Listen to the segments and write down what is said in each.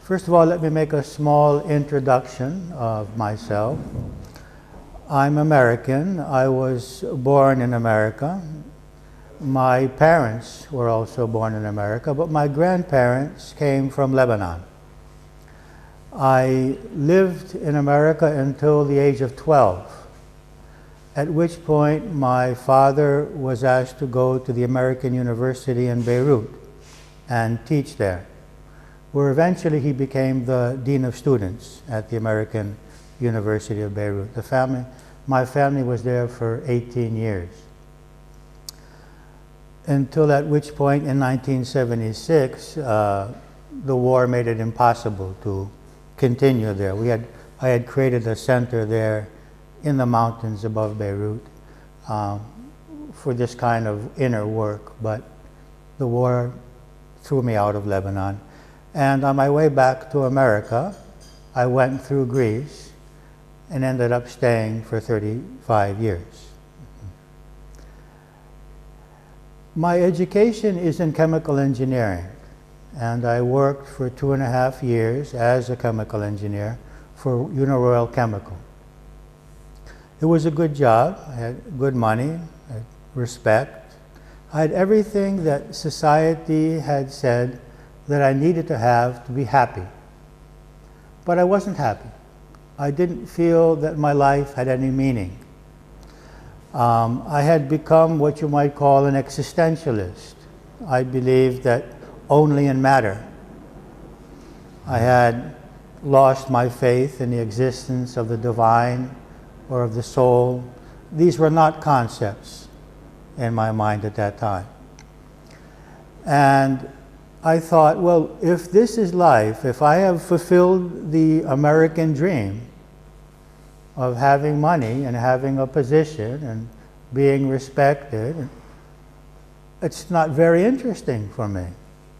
First of all, let me make a small introduction of myself. I'm American. I was born in America. My parents were also born in America, but my grandparents came from Lebanon. I lived in America until the age of 12, at which point my father was asked to go to the American University in Beirut and teach there, where eventually he became the Dean of Students at the American University of Beirut. My family was there for 18 years. Until at which point in 1976, the war made it impossible to continue there. I had created a center there in the mountains above Beirut for this kind of inner work, but the war threw me out of Lebanon. And on my way back to America, I went through Greece and ended up staying for 35 years. My education is in chemical engineering, and I worked for 2.5 years as a chemical engineer for Royal Chemical. It was a good job. I had good money, I had respect. I had everything that society had said that I needed to have to be happy. But I wasn't happy. I didn't feel that my life had any meaning. I had become what you might call an existentialist. I believed that only in matter. I had lost my faith in the existence of the divine or of the soul. These were not concepts in my mind at that time. And I thought, well, if this is life, if I have fulfilled the American dream of having money and having a position and being respected, it's not very interesting for me.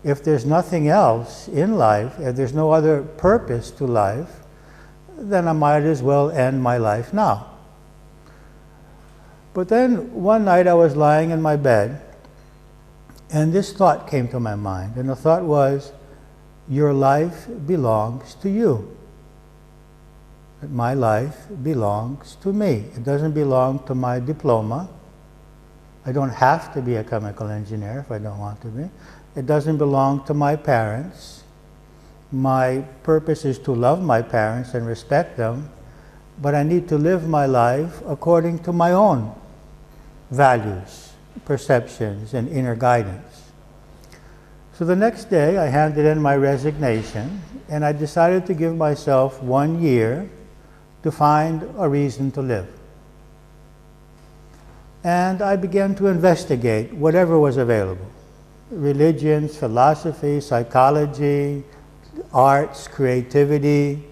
If there's nothing else in life, if there's no other purpose to life, then I might as well end my life now. But then one night I was lying in my bed, and this thought came to my mind, and the thought was, your life belongs to you. My life belongs to me. It doesn't belong to my diploma. I don't have to be a chemical engineer if I don't want to be. It doesn't belong to my parents. My purpose is to love my parents and respect them, but I need to live my life according to my own values, perceptions, and inner guidance. So the next day I handed in my resignation, and I decided to give myself 1 year to find a reason to live. And I began to investigate whatever was available. Religions, philosophy, psychology, arts, creativity.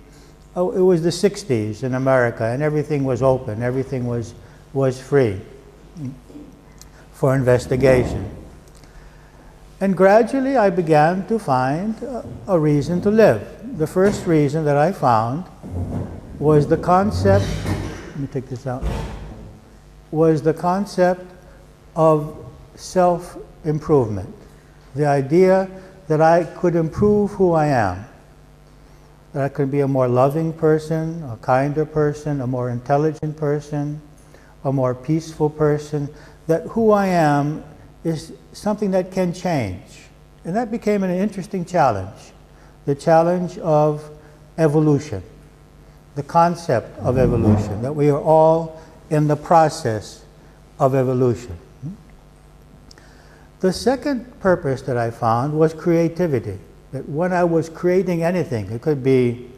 Oh, it was the 60s in America, and everything was open, everything was free for investigation. And gradually I began to find a reason to live. The first reason that I found was the concept, let me take this out, was the concept of self-improvement. The idea that I could improve who I am, that I could be a more loving person, a kinder person, a more intelligent person, a more peaceful person, that who I am is something that can change. And that became an interesting challenge, the challenge of evolution, the concept of evolution, that we are all in the process of evolution. The second purpose that I found was creativity, that when I was creating anything, it could be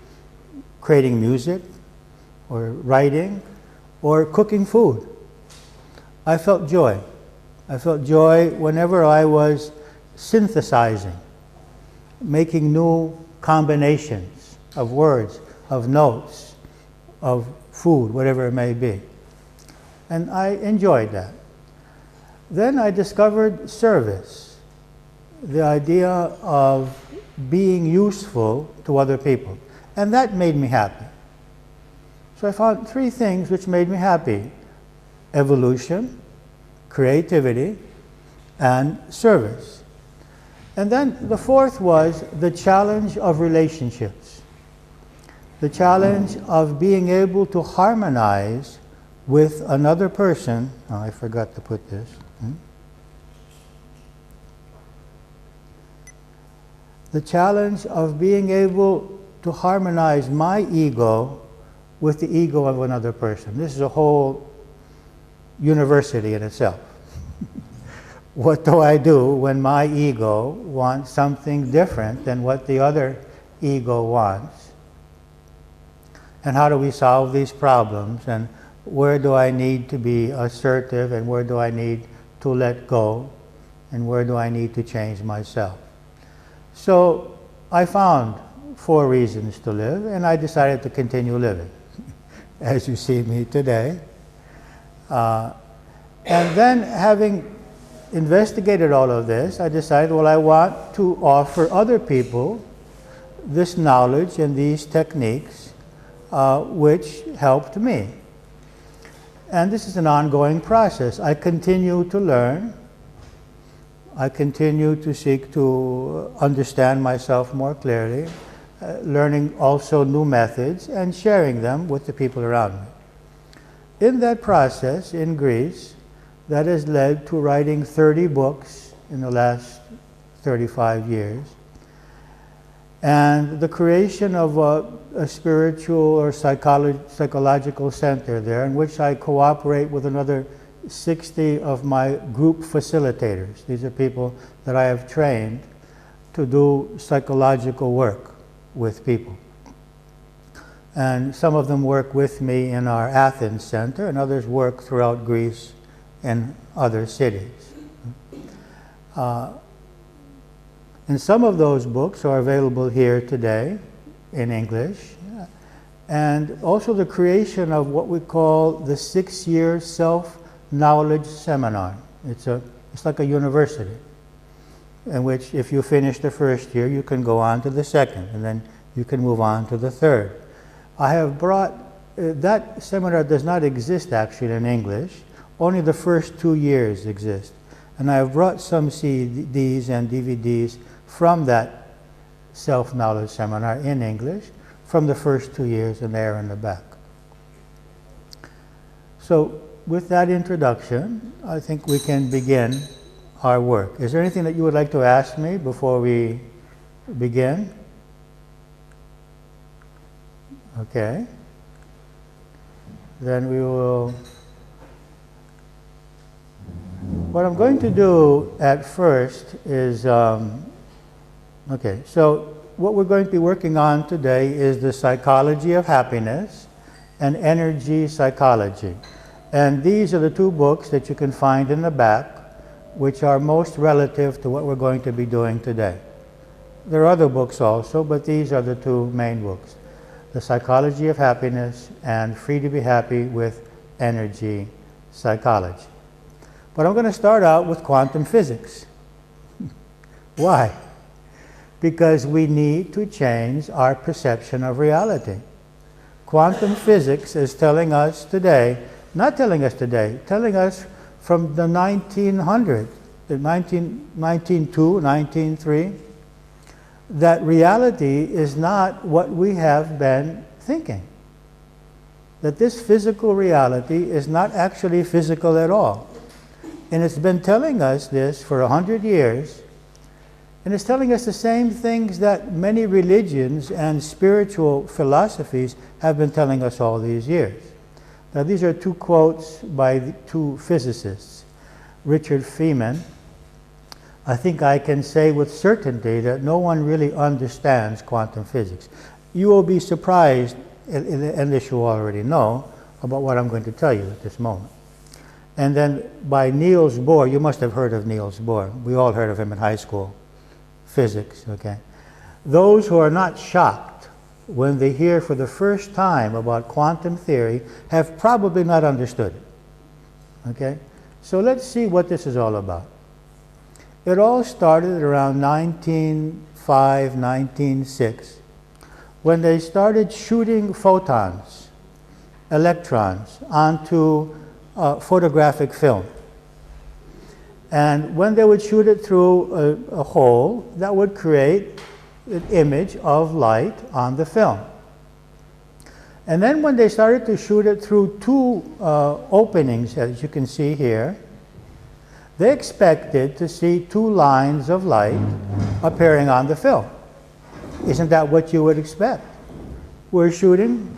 creating music, or writing, or cooking food, I felt joy. I felt joy whenever I was synthesizing, making new combinations of words, of notes, of food, whatever it may be. And I enjoyed that. Then I discovered service, the idea of being useful to other people. And that made me happy. So I found 3 things which made me happy: evolution, creativity, and service. And then the fourth was the challenge of relationships. The challenge of being able to harmonize with another person. Oh, I forgot to put this. The challenge of being able to harmonize my ego with the ego of another person. This is a whole university in itself. What do I do when my ego wants something different than what the other ego wants? And how do we solve these problems? And where do I need to be assertive, and where do I need to let go, and where do I need to change myself? So I found 4 reasons to live, and I decided to continue living, as you see me today. And then, having investigated all of this, I decided, well, I want to offer other people this knowledge and these techniques which helped me. And this is an ongoing process. I continue to learn. I continue to seek to understand myself more clearly, learning also new methods and sharing them with the people around me. In that process, in Greece, that has led to writing 30 books in the last 35 years, and the creation of a spiritual or psychological center there, in which I cooperate with another 60 of my group facilitators. These are people that I have trained to do psychological work with people. And some of them work with me in our Athens center, and others work throughout Greece and other cities. And some of those books are available here today in English. And also the creation of what we call the 6-year self-knowledge seminar. It's like a university, in which if you finish the first year, you can go on to the second, and then you can move on to the third. I have brought, that seminar does not exist actually in English. Only the first 2 years exist. And I have brought some CDs and DVDs from that self-knowledge seminar in English from the first 2 years, and there in the back. So with that introduction, I think we can begin our work. Is there anything that you would like to ask me before we begin? Okay. Then we will... What I'm going to do at first is, okay, so what we're going to be working on today is the psychology of happiness and energy psychology. And these are the 2 books that you can find in the back, which are most relative to what we're going to be doing today. There are other books also, but these are the 2 main books. The Psychology of Happiness and Free to be Happy with Energy Psychology. But I'm going to start out with quantum physics. Why? Because we need to change our perception of reality. Quantum physics is telling us today, not telling us today, telling us from the 1900s, the 1902, 1903, that reality is not what we have been thinking. That this physical reality is not actually physical at all. And it's been telling us this for 100 years, and it's telling us the same things that many religions and spiritual philosophies have been telling us all these years. Now, these are 2 quotes by 2 physicists. Richard Feynman. I think I can say with certainty that no one really understands quantum physics. You will be surprised, and this you already know, about what I'm going to tell you at this moment. And then by Niels Bohr. You must have heard of Niels Bohr. We all heard of him in high school. Physics, okay? Those who are not shocked when they hear for the first time about quantum theory have probably not understood it, okay? So let's see what this is all about. It all started around 1905, 1906, when they started shooting photons, electrons, onto photographic film. And when they would shoot it through a hole, that would create an image of light on the film. And then when they started to shoot it through two openings, as you can see here, they expected to see two lines of light appearing on the film. Isn't that what you would expect? We're shooting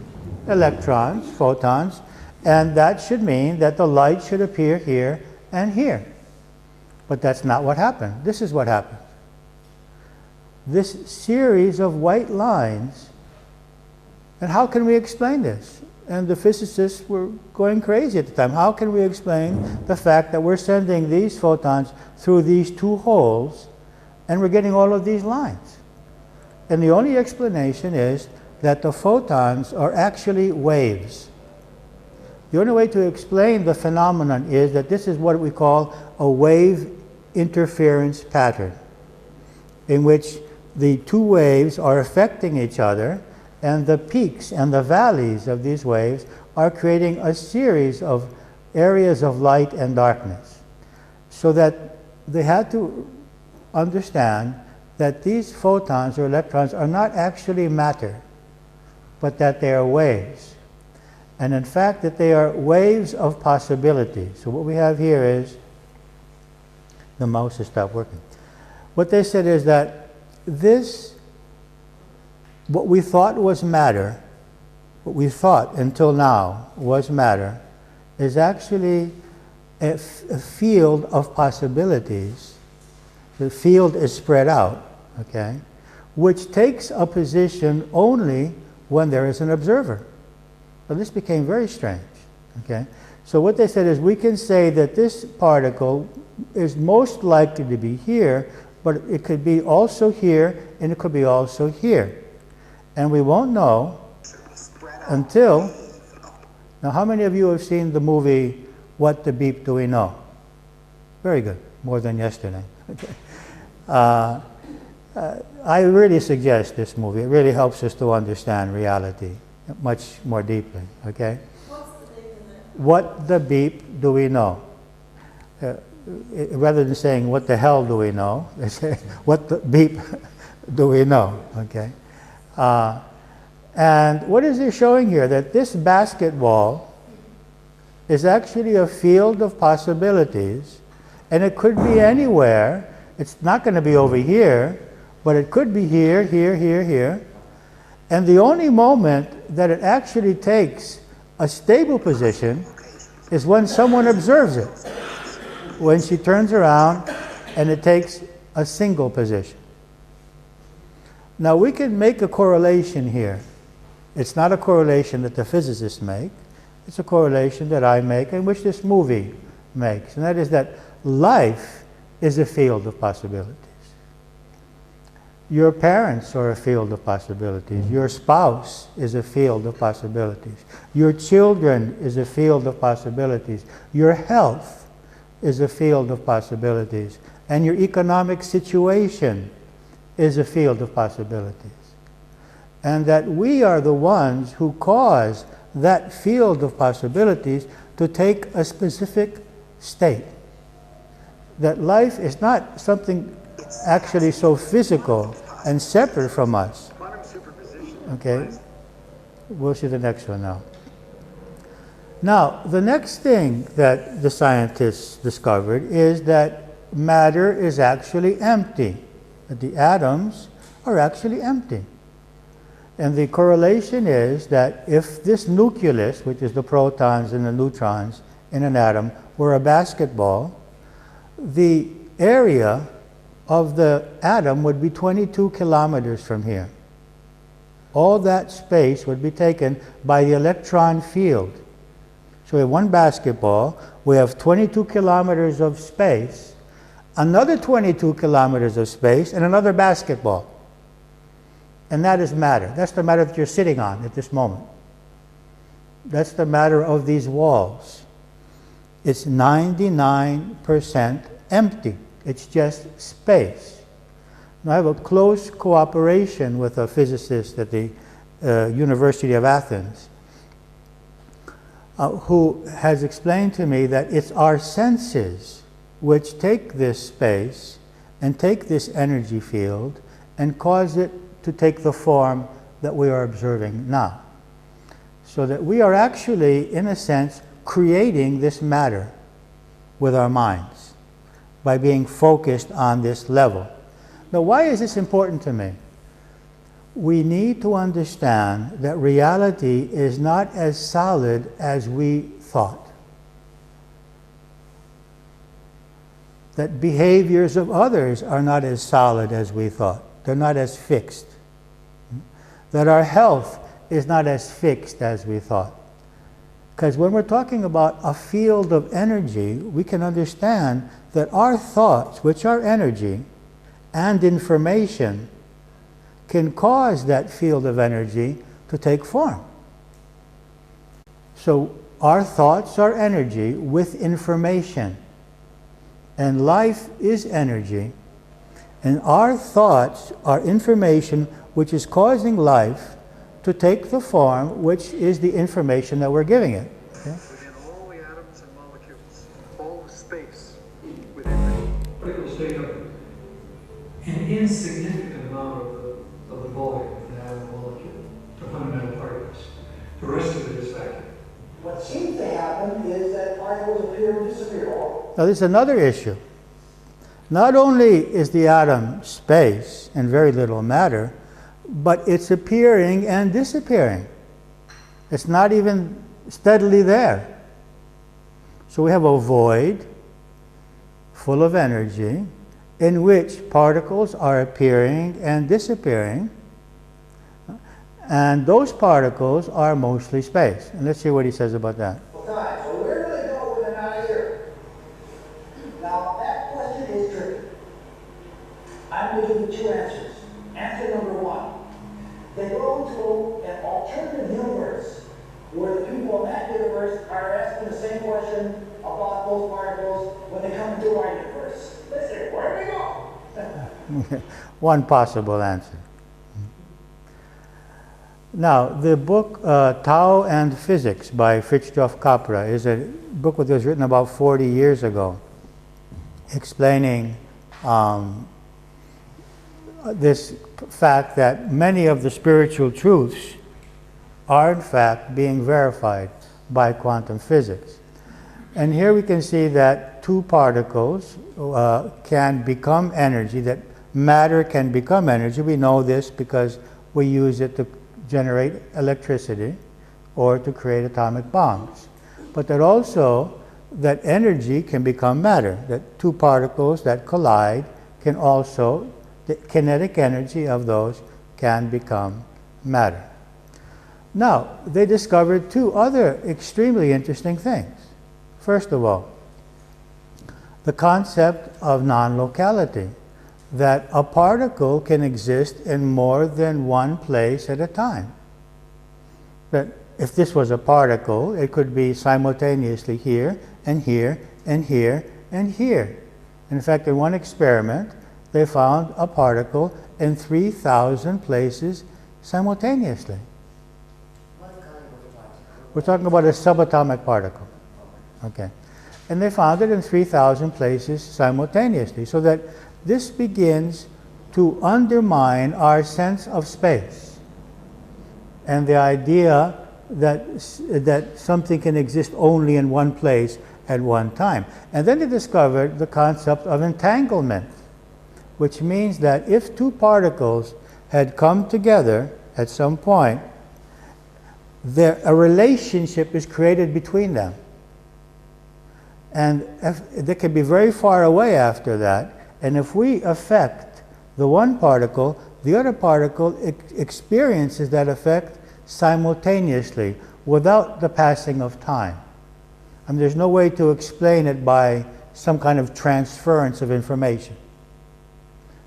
electrons, photons, and that should mean that the light should appear here and here. But that's not what happened. This is what happened. This series of white lines, and how can we explain this? And the physicists were going crazy at the time. How can we explain the fact that we're sending these photons through these two holes and we're getting all of these lines? And the only explanation is that the photons are actually waves. The only way to explain the phenomenon is that this is what we call a wave interference pattern, in which the two waves are affecting each other, and the peaks and the valleys of these waves are creating a series of areas of light and darkness. So that they had to understand that these photons or electrons are not actually matter, but that they are waves. And in fact, that they are waves of possibility. So what we have here is, the mouse has stopped working. What they said is that this, what we thought was matter, what we thought until now was matter, is actually a field of possibilities. The field is spread out, okay, which takes a position only when there is an observer. So this became very strange, okay. So what they said is, we can say that this particle is most likely to be here, but it could be also here, and it could be also here. And we won't know until, now how many of you have seen the movie, What the Beep Do We Know? Very good, more than yesterday. Okay. I really suggest this movie. It really helps us to understand reality much more deeply, okay? What's the beep in there? What the beep do we know? Rather than saying, what the hell do we know? They say, what the beep do we know? Okay. And what is it showing here? That this basketball is actually a field of possibilities, and it could be anywhere. It's not going to be over here, but it could be here, here, here, here. And the only moment that it actually takes a stable position is when someone observes it. When she turns around and it takes a single position. Now we can make a correlation here. It's not a correlation that the physicists make. It's a correlation that I make, and which this movie makes. And that is that life is a field of possibilities. Your parents are a field of possibilities. Your spouse is a field of possibilities. Your children is a field of possibilities. Your health is a field of possibilities. And your economic situation is a field of possibilities. And that we are the ones who cause that field of possibilities to take a specific state. That life is not something actually so physical and separate from us. Okay? We'll see the next one now. Now, the next thing that the scientists discovered is that matter is actually empty. That the atoms are actually empty. And the correlation is that if this nucleus, which is the protons and the neutrons in an atom, were a basketball, the area of the atom would be 22 kilometers from here. All that space would be taken by the electron field. So we have one basketball, we have 22 kilometers of space, another 22 kilometers of space, and another basketball. And that is matter. That's the matter that you're sitting on at this moment. That's the matter of these walls. It's 99% empty. It's just space. Now, I have a close cooperation with a physicist at the University of Athens who has explained to me that it's our senses which take this space and take this energy field and cause it to take the form that we are observing now. So that we are actually, in a sense, creating this matter with our minds by being focused on this level. Now, why is this important to me? We need to understand that reality is not as solid as we thought. That behaviors of others are not as solid as we thought. They're not as fixed. That our health is not as fixed as we thought. Because when we're talking about a field of energy, we can understand that our thoughts, which are energy, and information, can cause that field of energy to take form. So our thoughts are energy with information. And life is energy. And our thoughts are information which is causing life to take the form which is the information that we're giving it. Okay? Within all the atoms and molecules, all space within the particle state of an insignificant amount of the volume of the atom molecule to fundamental particles. The rest of it is vacuum. What seems to happen is that particles appear and disappear. Now there's another issue. Not only is the atom space and very little matter, but it's appearing and disappearing. It's not even steadily there. So we have a void full of energy in which particles are appearing and disappearing, and those particles are mostly space. And let's see what he says about that. Time. So where do they go when they're not here? Now that question is tricky. I'm going to give you two answers. Answer number one. They go to an alternative universe where the people in that universe are asking the same question about those particles when they come into our universe. Let's see, where do they go? One possible answer. Now, the book Tao and Physics by Fritjof Capra is a book that was written about 40 years ago, explaining this fact that many of the spiritual truths are in fact being verified by quantum physics. And here we can see that two particles can become energy, that matter can become energy. We know this because we use it to generate electricity or to create atomic bombs. But that also that energy can become matter, that two particles that collide can also, the kinetic energy of those can become matter. Now, they discovered two other extremely interesting things. First of all, the concept of non-locality, that a particle can exist in more than one place at a time. That if this was a particle, it could be simultaneously here, and here, and here, and here. In fact, in one experiment, they found a particle in 3,000 places simultaneously. What kind of particle? We're talking about a subatomic particle. Okay. And they found it in 3,000 places simultaneously, so that this begins to undermine our sense of space and the idea that something can exist only in one place at one time. And then they discovered the concept of entanglement, which means that if two particles had come together at some point, a relationship is created between them. And they can be very far away after that. And if we affect the one particle, the other particle experiences that effect simultaneously without the passing of time. I mean, there's no way to explain it by some kind of transference of information.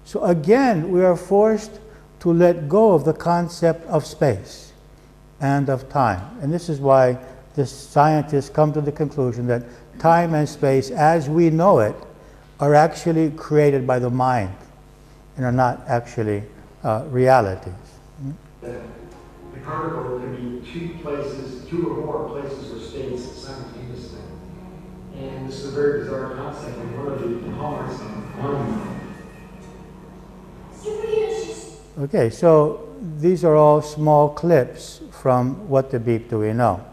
So again, we are forced to let go of the concept of space and of time. And this is why the scientists come to the conclusion that time and space as we know it are actually created by the mind and are not actually realities. The particle can be two places, two or more places or states simultaneously. And this is a very bizarre concept, and one of the hallmarks of quantum. Okay, so these are all small clips from What the Beep Do We Know?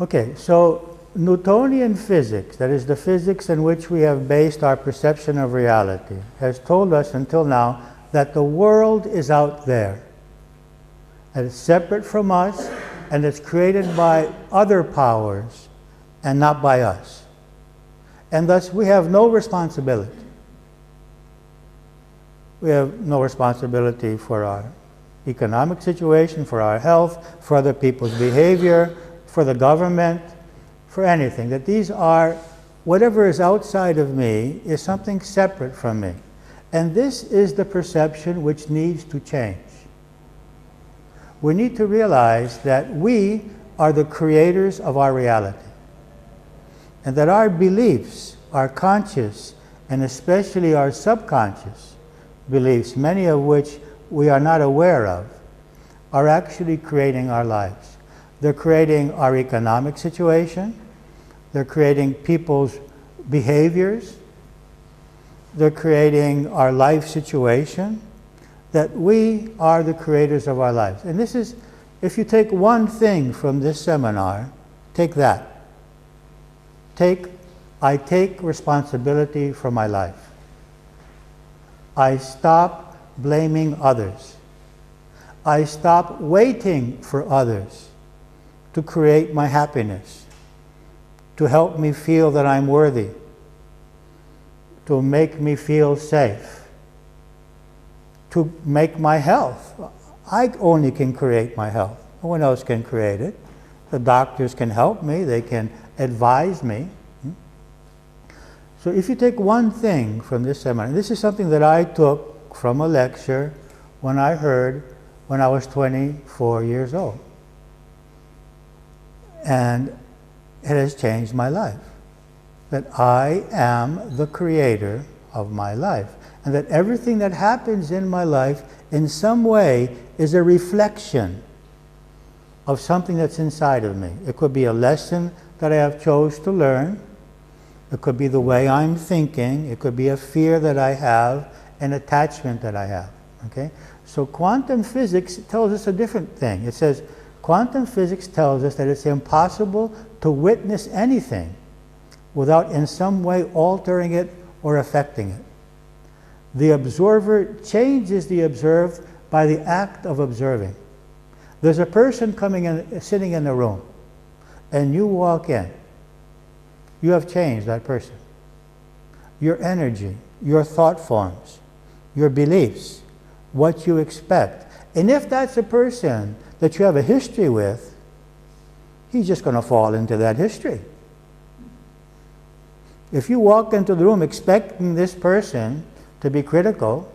Okay, so Newtonian physics, that is the physics in which we have based our perception of reality, has told us until now that the world is out there, that it's separate from us, and it's created by other powers and not by us. And thus we have no responsibility. We have no responsibility for our economic situation, for our health, for other people's behavior, for the government, for anything. That these are, whatever is outside of me is something separate from me. And this is the perception which needs to change. We need to realize that we are the creators of our reality. And that our beliefs, our conscious, and especially our subconscious beliefs, many of which we are not aware of, are actually creating our lives. They're creating our economic situation. They're creating people's behaviors. They're creating our life situation. That we are the creators of our lives. And this is, if you take one thing from this seminar, take that. I take responsibility for my life. I stop blaming others. I stop waiting for others to create my happiness, to help me feel that I'm worthy, to make me feel safe, to make my health. I only can create my health. No one else can create it. The doctors can help me. They can advise me. So if you take one thing from this seminar, this is something that I took from a lecture when I heard when I was 24 years old. And it has changed my life. That I am the creator of my life. And that everything that happens in my life in some way is a reflection of something that's inside of me. It could be a lesson that I have chose to learn. It could be the way I'm thinking. It could be a fear that I have, an attachment that I have. Okay? So quantum physics tells us a different thing. It says, quantum physics tells us that it's impossible to witness anything without in some way altering it or affecting it. The observer changes the observed by the act of observing. There's a person coming in, sitting in the room, and you walk in. You have changed that person. Your energy, your thought forms, your beliefs, what you expect. And if that's a person that you have a history with, he's just going to fall into that history. If you walk into the room expecting this person to be critical,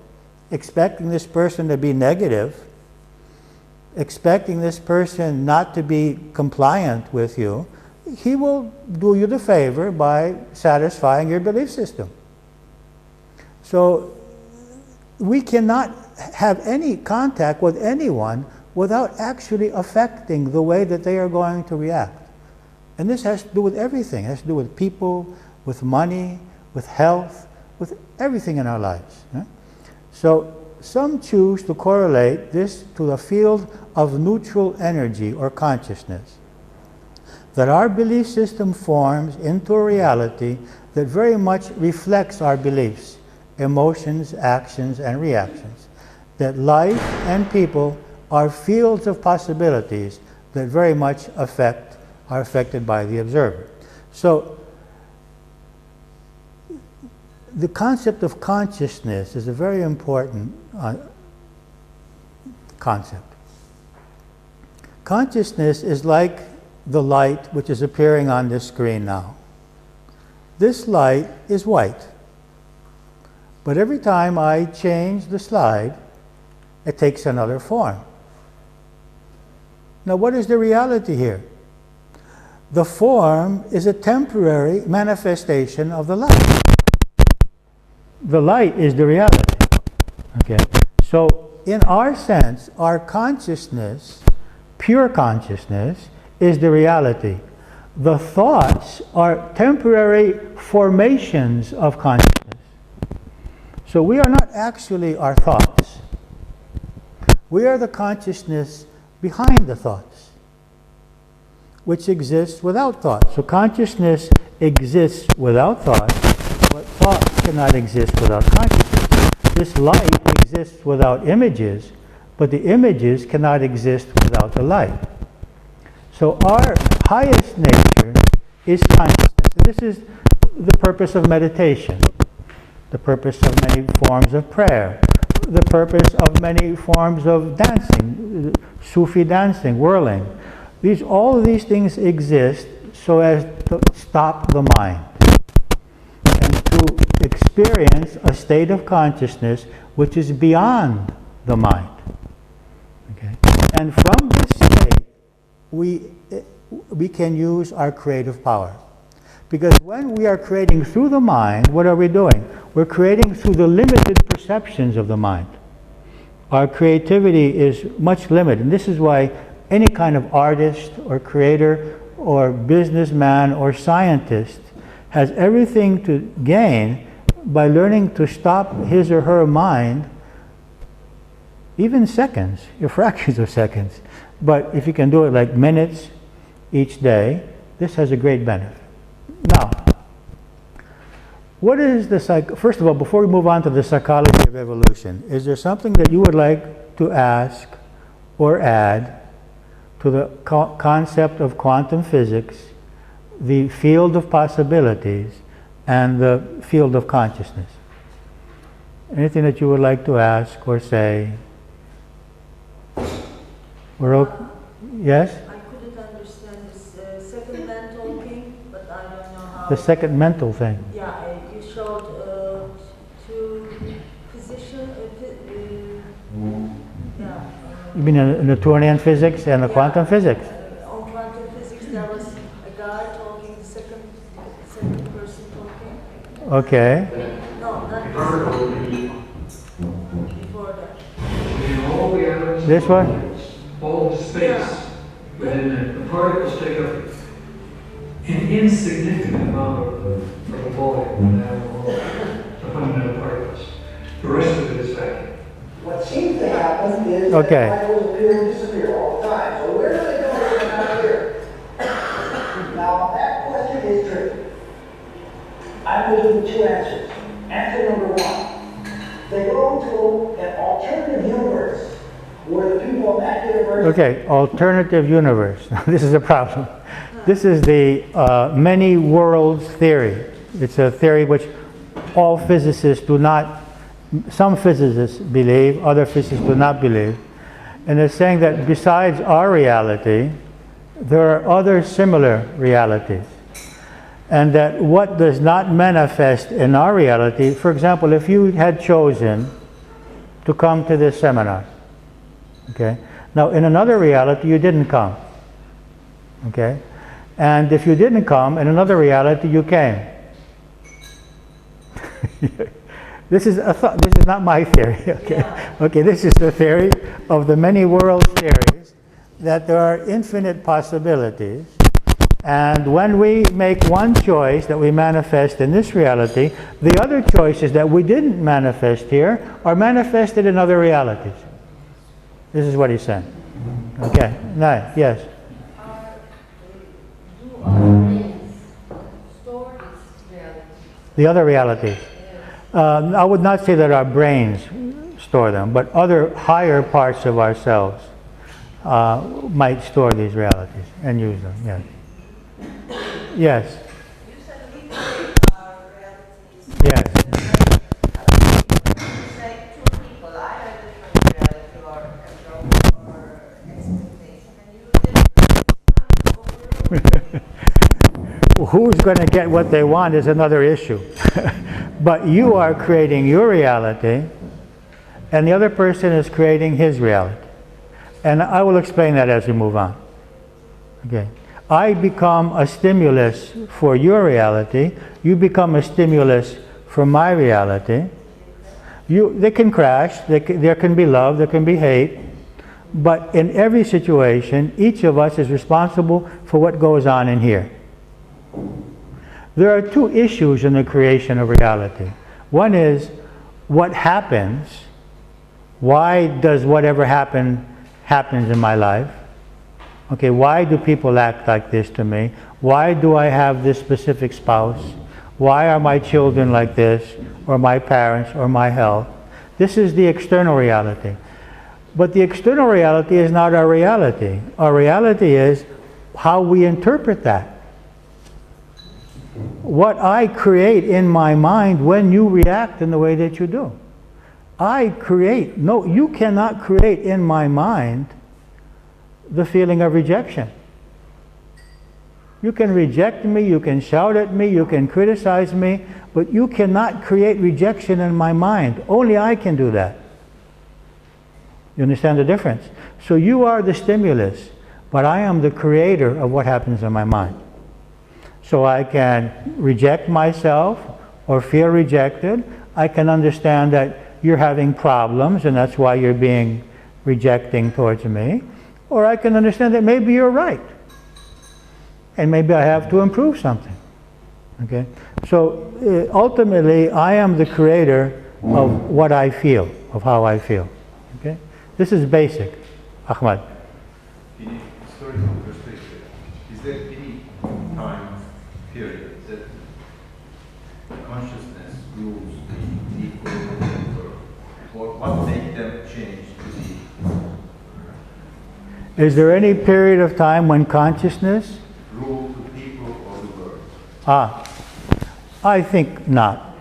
expecting this person to be negative, expecting this person not to be compliant with you, he will do you the favor by satisfying your belief system. So we cannot have any contact with anyone without actually affecting the way that they are going to react. And this has to do with everything. It has to do with people, with money, with health, with everything in our lives. Yeah? So some choose to correlate this to the field of neutral energy or consciousness. That our belief system forms into a reality that very much reflects our beliefs, emotions, actions, and reactions. That life and people are fields of possibilities that very much are affected by the observer. So the concept of consciousness is a very important concept. Consciousness is like the light which is appearing on this screen now. This light is white. But every time I change the slide, it takes another form. Now what is the reality here? The form is a temporary manifestation of the light. The light is the reality. Okay? So in our sense, our consciousness, pure consciousness, is the reality. The thoughts are temporary formations of consciousness. So we are not actually our thoughts. We are the consciousness behind the thoughts, which exists without thought. So consciousness exists without thought, but thought cannot exist without consciousness. This light exists without images, but the images cannot exist without the light. So our highest nature is consciousness. This is the purpose of meditation, the purpose of many forms of prayer, the purpose of many forms of dancing, Sufi dancing, whirling. All of these things exist so as to stop the mind and to experience a state of consciousness which is beyond the mind. Okay? And from this state, we can use our creative power. Because when we are creating through the mind, what are we doing? We're creating through the limited perceptions of the mind. Our creativity is much limited. And this is why any kind of artist or creator or businessman or scientist has everything to gain by learning to stop his or her mind, even seconds, fractions of seconds. But if you can do it like minutes each day, this has a great benefit. Now, what is the first of all, before we move on to the psychology of evolution, is there something that you would like to ask or add to the concept of quantum physics, the field of possibilities, and the field of consciousness? Anything that you would like to ask or say? We're okay? Yes? I couldn't understand this second mental thing, but I don't know how. The second mental thing. Yeah, you showed two physicians. Yeah. You mean in the Newtonian physics and the quantum physics? On quantum physics, there was a guy talking, the second person talking. Okay. No, not before that. In all the atoms, This one? all the space within it, the particles take up an insignificant amount of the volume of the atom, the fundamental particles. The rest of it is vacuum. What seems to happen is Okay. that particles appear and disappear all the time. So where do they go when they're not here? Now, that question is tricky. I'm going to give you two answers. Answer number one. They go to an alternative universe where the people in that universe... Okay, alternative universe. This is a problem. This is the many worlds theory. It's a theory which all physicists do not, some physicists believe, other physicists do not believe. And it's saying that besides our reality, there are other similar realities. And that what does not manifest in our reality, for example, if you had chosen to come to this seminar, okay, now in another reality you didn't come, okay, and if you didn't come, in another reality you came. This is this is not my theory, okay? Yeah. Okay, this is the theory of the many worlds theories, that there are infinite possibilities. And when we make one choice that we manifest in this reality, the other choices that we didn't manifest here are manifested in other realities. This is what he's saying. Okay, nice, yes. Do our brains store this reality? The other realities. I would not say that our brains store them, but other higher parts of ourselves might store these realities and use them, yes. Yes. You said we create our realities. Yes. Say two people, I have a different reality or expectation, and you didn't. Who's going to get what they want is another issue. But you are creating your reality, and the other person is creating his reality. And I will explain that as we move on. Okay. I become a stimulus for your reality. You become a stimulus for my reality. They can crash. There can be love. There can be hate. But in every situation, each of us is responsible for what goes on in here. there are two issues in the creation of reality. One is what happens. Why does whatever happens in my life? Okay, why do people act like this to me? Why do I have this specific spouse? Why are my children like this, or my parents, or my health? This is the external reality. But the external reality is not our reality. Our reality is how we interpret that. What I create in my mind when you react in the way that you do. I create. No, you cannot create in my mind the feeling of rejection. You can reject me, you can shout at me, you can criticize me, but you cannot create rejection in my mind. Only I can do that. You understand the difference? So you are the stimulus, but I am the creator of what happens in my mind. So I can reject myself or feel rejected. I can understand that you're having problems and that's why you're being rejecting towards me. Or I can understand that maybe you're right. And maybe I have to improve something. Okay? So ultimately, I am the creator of what I feel, of how I feel. Okay? This is basic. Ahmad. In a historical perspective, is there any time period that consciousness rules the equal world? Or what made them change to the... Is there any period of time when consciousness rule the people or the world? I think not.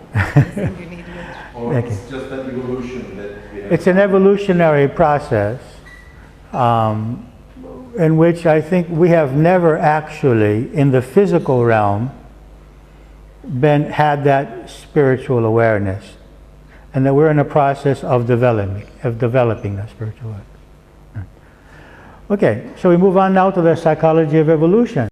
Or Okay. it's just an evolution that we have? It's an evolutionary process in which I think we have never actually, in the physical realm, had that spiritual awareness, and that we're in a process of developing that spiritual awareness. Okay, so we move on now to the psychology of evolution.